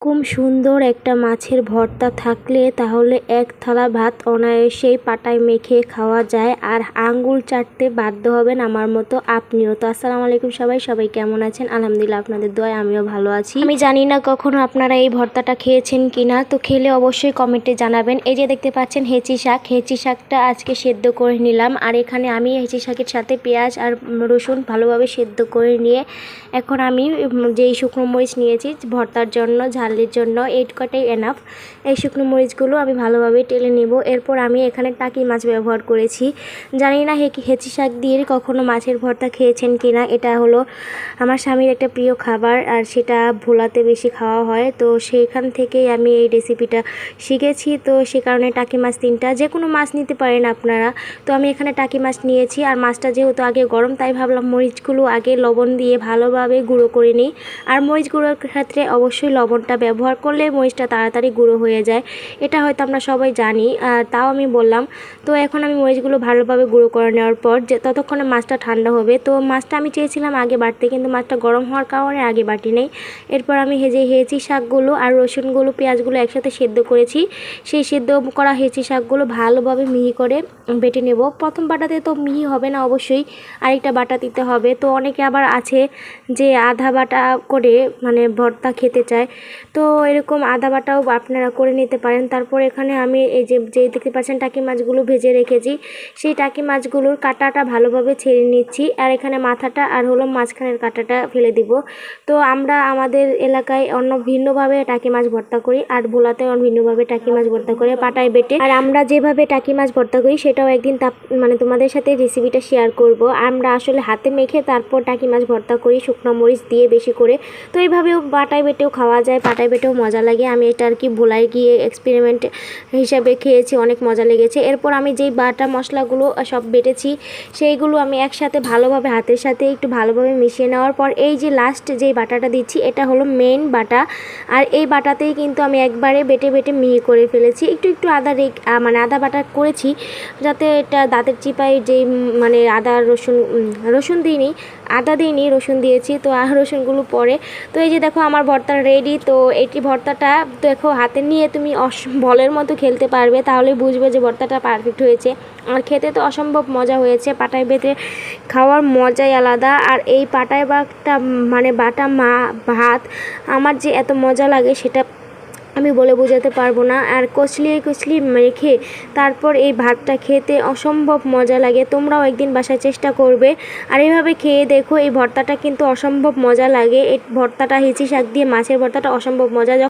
খুব সুন্দর একটা মাছের ভর্তা থাকলে তাহলে এক থালা ভাত অনায়াসেই পাটায় মেখে খাওয়া যায়, আর আঙ্গুল চাটতে বাধ্য হবেন আমার মতো আপনিও। তো আসসালামু আলাইকুম সবাই কেমন আছেন? আলহামদুলিল্লাহ, আপনাদের দোয়ায় আমিও ভালো আছি। আমি জানি না কখনো আপনারা এই ভর্তাটা খেয়েছেন কিনা, তো খেলে অবশ্যই কমেন্টে জানাবেন। এই যে দেখতে পাচ্ছেন হেঁচি শাকটা আজকে সেদ্ধ করে নিলাম, আর এখানে আমি হেঁচি শাকের সাথে পেঁয়াজ আর রসুন ভালোভাবে সেদ্ধ করে নিয়ে এখন আমি যেই শুকনো মরিচ নিয়েছি ভর্তার জন্য ঝালের জন্য 8 কটাই এনাফ। এই শুকনো মরিচগুলো আমি ভালোভাবে টেলে নেব। এরপর আমি এখানে টাকি মাছ ব্যবহার করেছি। জানি না হেঁচি শাক দিয়ে কখনো মাছের ভর্তা খেয়েছেন কিনা। এটা হলো আমার স্বামীর একটা প্রিয় খাবার, আর সেটা ভোলাতে বেশি খাওয়া হয়, তো সেইখান থেকেই আমি এই রেসিপিটা শিখেছি। তো সে কারণে টাকি মাছ 3টা, যে কোনো মাছ নিতে পারেন আপনারা। তো আমি এখানে টাকি মাছ নিয়েছি, আর মাছটা যেহেতু আগে গরম তাই ভাবলাম মরিচগুলো আগে লবণ দিয়ে ভালোভাবে গুঁড়ো করে নিই। আর মরিচ গুঁড়োর ক্ষেত্রে অবশ্যই লবণটা ব্যবহার করলে মরিচটা তাড়াতাড়ি গুঁড়ো হয়ে যায়, এটা হয়তো আমরা সবাই জানি, আর তাও আমি বললাম। তো এখন আমি মরিচগুলো ভালোভাবে গুঁড়ো করে নেওয়ার পর যে ততক্ষণে মাছটা ঠান্ডা হবে, তো মাছটা আমি চেয়েছিলাম আগে বাটতে, কিন্তু মাছটা গরম হওয়ার কারণে আগে বাটি নেই। এরপর আমি হেঁচি শাকগুলো আর রসুনগুলো পেঁয়াজগুলো একসাথে সেদ্ধ করেছি। সেই সেদ্ধ করা হেঁচি শাকগুলো ভালোভাবে মিহি করে বেটে নেব। প্রথম বাটাতে তো মিহি হবে না, অবশ্যই আরেকটা বাটা দিতে হবে। তো অনেকে আবার আছে যে আধা বাটা করে মানে ভর্তা খেতে চায়, তো এরকম আধা বাটাও আপনারা করে নিতে পারেন। তারপর এখানে আমি এই যে দেখতে পাচ্ছেন টাকি মাছগুলো ভেজে রেখেছি, সেই টাকি মাছগুলোর কাঁটাটা ভালোভাবে ছেড়ে নিচ্ছি, আর এখানে মাথাটা আর হলো মাঝখানের কাঁটাটা ফেলে দিব। তো আমরা আমাদের এলাকায় অন্য ভিন্নভাবে টাকি মাছ ভর্তা করি, আর ভোলাতে ভিন্নভাবে টাকি মাছ ভর্তা করে পাটায় বেটে। আর আমরা যেভাবে টাকি মাছ ভর্তা করি সেটাও একদিন মানে তোমাদের সাথে রেসিপিটা শেয়ার করব। আমরা আসলে হাতে মেখে তারপর টাকি মাছ ভর্তা করি শুকনো মরিচ দিয়ে বেশি করে। তো এইভাবেও পাটায় বেটেও খাওয়া যায়, পাটায় বেটেও মজা লাগে। আমি এটা আর কি ভোলায় গিয়ে এক্সপেরিমেন্ট হিসাবে খেয়েছি, অনেক মজা লেগেছে। এরপর আমি যেই বাটা মশলাগুলো সব বেটেছি সেইগুলো আমি একসাথে ভালোভাবে হাতের সাথে একটু ভালোভাবে মিশিয়ে নেওয়ার পর এই যে লাস্ট যেই বাটাটা দিচ্ছি এটা হলো মেইন বাটা, আর এই বাটাতেই কিন্তু আমি একবারে বেটে মিহি করে ফেলেছি। একটু মানে আদা বাটা করেছি যাতে এটা দাঁতের চিপায় যেই মানে রসুন দিইনি, আদা দিইনি, রসুন দিয়েছি। তো আর রসুনগুলো পরে। তো এই যে দেখো আমার ভর্তা রেডি। তো এটি ভর্তাটা দেখো হাতে নিয়ে তুমি বলের মতো খেলতে পারবে, তাহলে বুঝবে যে ভর্তাটা পারফেক্ট হয়েছে। আর খেতে তো অসম্ভব মজা হয়েছে, পাটায় বেটে খাওয়ার মজাই আলাদা। আর এই পাটায় বাটা ভাত আমার যে এত মজা লাগে সেটা আমি বলে বোঝাতে পারবো না। আর কচলি মেখে তারপর এই ভাতটা খেতে অসম্ভব মজা লাগে। তোমরাও একদিন বাসায় চেষ্টা করবে আর এইভাবে খেয়ে দেখো। এই ভর্তাটা কিন্তু অসম্ভব মজা লাগে। এই ভর্তাটা হেঁচি শাক দিয়ে মাছের ভর্তাটা অসম্ভব মজা।